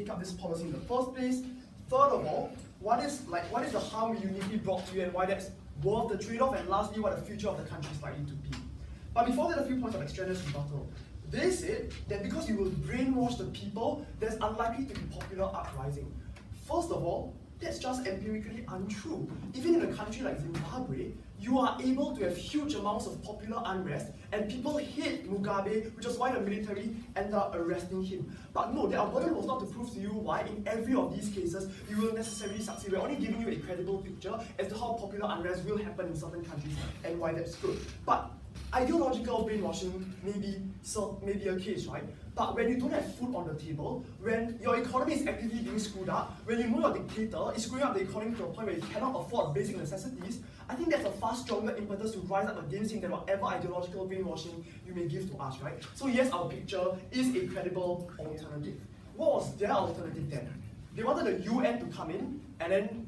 take up this policy in the first place? Third of all, what is the harm we uniquely brought to you and why that's worth the trade-off? And lastly, what the future of the country is likely to be. But before that, a few points of extraneous rebuttal. They said that because you will brainwash the people, there's unlikely to be popular uprising. First of all, that's just empirically untrue. Even in a country like Zimbabwe, you are able to have huge amounts of popular unrest and people hate Mugabe, which is why the military ended up arresting him. But no, the burden was not to prove to you why in every of these cases you will necessarily succeed. We're only giving you a credible picture as to how popular unrest will happen in certain countries and why that's good. But ideological brainwashing may be a case, right? But when you don't have food on the table, when your economy is actively being screwed up, when you know your dictator is screwing up the economy to a point where you cannot afford basic necessities, I think that's a far stronger impetus to rise up against him than whatever ideological brainwashing you may give to us, right? So yes, our picture is a credible alternative. What was their alternative then? They wanted the UN to come in and then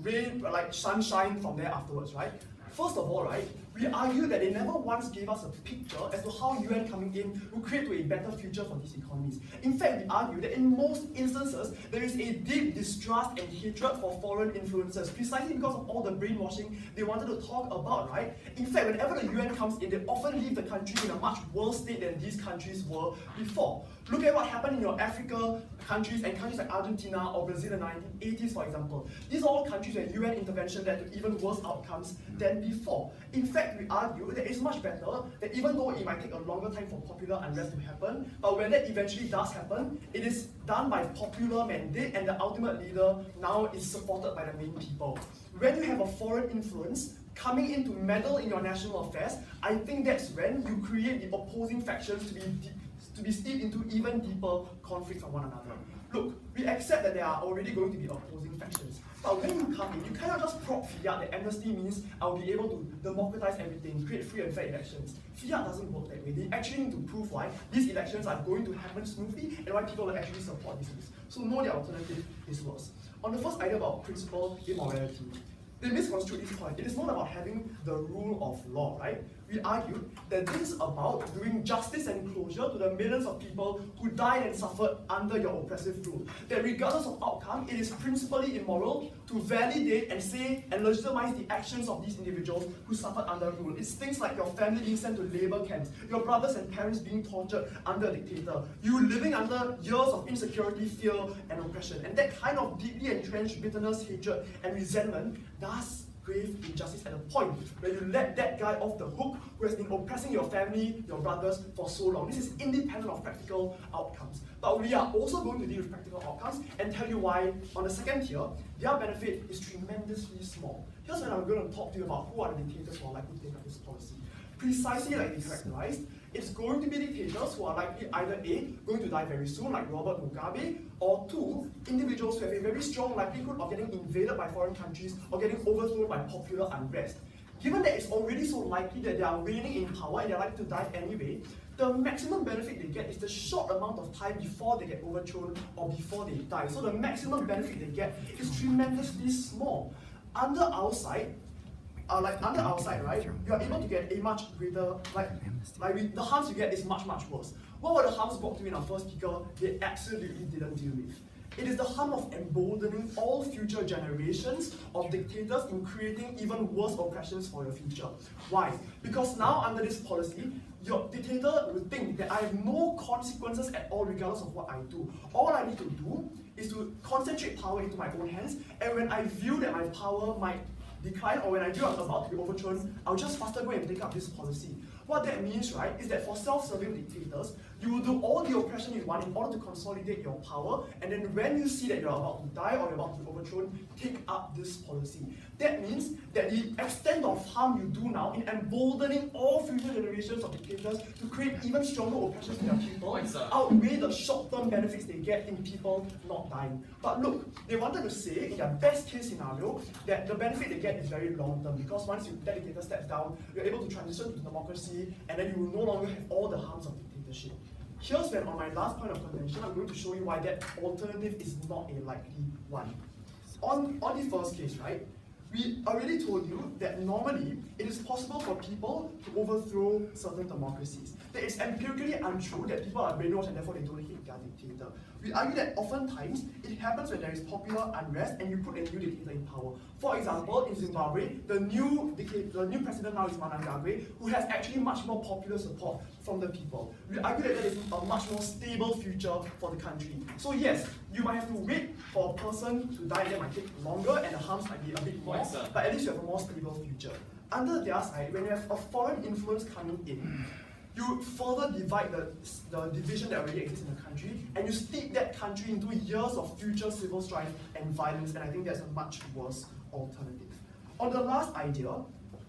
rain, like sunshine from there afterwards, right? First of all, right, we argue that they never once gave us a picture as to how UN coming in will create a better future for these economies. In fact, we argue that in most instances, there is a deep distrust and hatred for foreign influences, precisely because of all the brainwashing they wanted to talk about, right? In fact, whenever the UN comes in, they often leave the country in a much worse state than these countries were before. Look at what happened in your Africa countries and countries like Argentina or Brazil in the 1980s, for example. These are all countries where UN intervention led to even worse outcomes than before. In fact, we argue that it's much better that even though it might take a longer time for popular unrest to happen, but when that eventually does happen, it is done by popular mandate and the ultimate leader now is supported by the main people. When you have a foreign influence coming in to meddle in your national affairs, I think that's when you create the opposing factions to be steeped into even deeper conflicts with one another. Look, we accept that there are already going to be opposing factions, but when you come in, you cannot just prop fiat that amnesty means I'll be able to democratize everything, create free and fair elections. Fiat doesn't work that way. They actually need to prove why these elections are going to happen smoothly and why people will actually support these things. So no, the alternative is worse. On the first idea about principal immorality, they misconstrued this point. It is not about having the rule of law, right? We argued that this is about doing justice and closure to the millions of people who died and suffered under your oppressive rule. That regardless of outcome, it is principally immoral to validate and say and legitimize the actions of these individuals who suffered under rule. It's things like your family being sent to labor camps, your brothers and parents being tortured under a dictator, you living under years of insecurity, fear, and oppression. And that kind of deeply entrenched bitterness, hatred, and resentment does grave injustice at a point where you let that guy off the hook who has been oppressing your family, your brothers for so long. This is independent of practical outcomes. But we are also going to deal with practical outcomes and tell you why, on the second tier, their benefit is tremendously small. Here's when I'm going to talk to you about who are the dictators who are likely to take up this policy. Precisely like they characterized, it's going to be dictators who are likely either A, going to die very soon, like Robert Mugabe, or 2, individuals who have a very strong likelihood of getting invaded by foreign countries or getting overthrown by popular unrest. Given that it's already so likely that they are reigning in power and they're likely to die anyway, the maximum benefit they get is the short amount of time before they get overthrown or before they die. So the maximum benefit they get is tremendously small. Under our side, right, you are able to get a much greater, the harms you get is much, much worse. What were the harms brought to you in our first speaker? They absolutely didn't deal with. It is the harm of emboldening all future generations of dictators in creating even worse oppressions for your future. Why? Because now under this policy, your dictator will think that I have no consequences at all regardless of what I do. All I need to do is to concentrate power into my own hands, and when I view that my power might decline, or when I feel I'm about to be overthrown, I'll just faster go and take up this policy. What that means, right, is that for self-serving dictators, you will do all the oppression you want in order to consolidate your power, and then when you see that you're about to die or you're about to be overthrown, take up this policy. That means that the extent of harm you do now in emboldening all future generations of dictators to create even stronger oppressions in their people outweigh the short-term benefits they get in people not dying. But look, they wanted to say, in their best case scenario, that the benefit they get is very long-term, because once that dictator steps down, you're able to transition to democracy, and then you will no longer have all the harms of dictatorship. Here's when, on my last point of contention, I'm going to show you why that alternative is not a likely one. On the first case, right, we already told you that normally it is possible for people to overthrow certain democracies. That it's empirically untrue that people are brainwashed and therefore they don't hate their dictator. We argue that oftentimes it happens when there is popular unrest and you put a new dictator in power. For example, in Zimbabwe, the new president now is Mnangagwa, who has actually much more popular support from the people. We argue that there is a much more stable future for the country. So yes, you might have to wait for a person to die, that might take longer and the harms might be a bit more, but at least you have a more stable future. Under their side, when you have a foreign influence coming in, you further divide the division that already exists in the country, and you steep that country into years of future civil strife and violence, and I think that's a much worse alternative. On the last idea,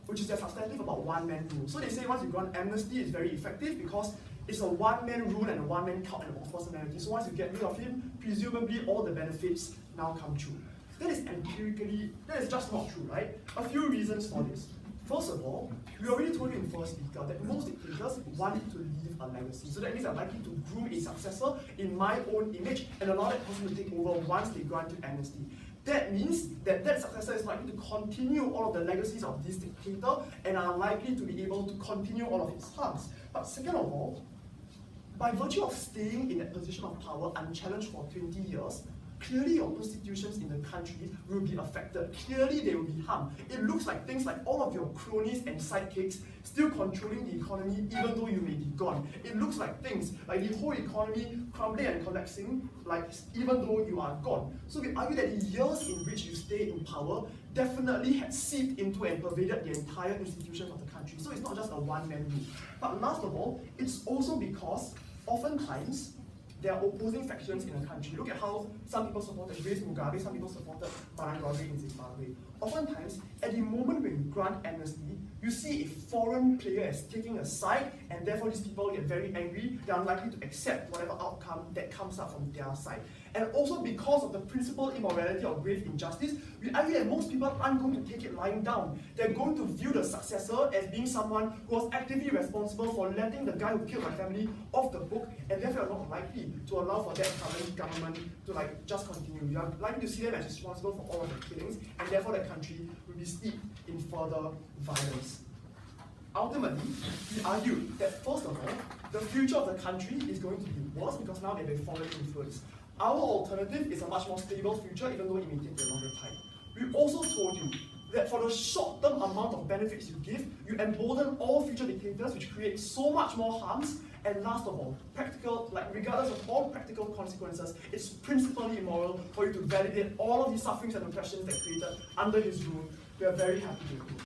which is the substantive about one-man rule. So they say once you grant amnesty, it's very effective because it's a one-man rule and a one-man cult and a personality. So once you get rid of him, presumably all the benefits now come true. That is just not true, right? A few reasons for this. First of all, we already told you in first speaker that most dictators want to leave a legacy. So that means I'm likely to groom a successor in my own image and allow that person to take over once they grant you amnesty. That means that that successor is likely to continue all of the legacies of this dictator and are likely to be able to continue all of its harms. But second of all, by virtue of staying in that position of power unchallenged for 20 years, clearly your institutions in the country will be affected. Clearly they will be harmed. It looks like things like all of your cronies and sidekicks still controlling the economy even though you may be gone. It looks like things like the whole economy crumbling and collapsing like even though you are gone. So we argue that the years in which you stay in power definitely had seeped into and pervaded the entire institutions of the country. So it's not just a one-man rule. But last of all, it's also because oftentimes there are opposing factions in a country. Look at how some people supported Grace Mugabe, some people supported Mnangagwa in Zimbabwe. Oftentimes, at the moment when you grant amnesty, you see a foreign player as taking a side, and therefore these people get very angry. They're unlikely to accept whatever outcome that comes up from their side. And also because of the principal immorality of grave injustice, we argue that most people aren't going to take it lying down. They're going to view the successor as being someone who was actively responsible for letting the guy who killed my family off the hook, and therefore are not likely to allow for that current government to just continue. You are likely to see them as responsible for all of the killings, and therefore the country will be steeped in further violence. Ultimately, we argue that first of all, the future of the country is going to be worse because now they have a foreign influence. Our alternative is a much more stable future, even though it may take a longer time. We also told you that for the short-term amount of benefits you give, you embolden all future dictators, which creates so much more harms. And last of all, regardless of all practical consequences, it's principally immoral for you to validate all of the sufferings and oppressions that created under his rule. We are very happy to do.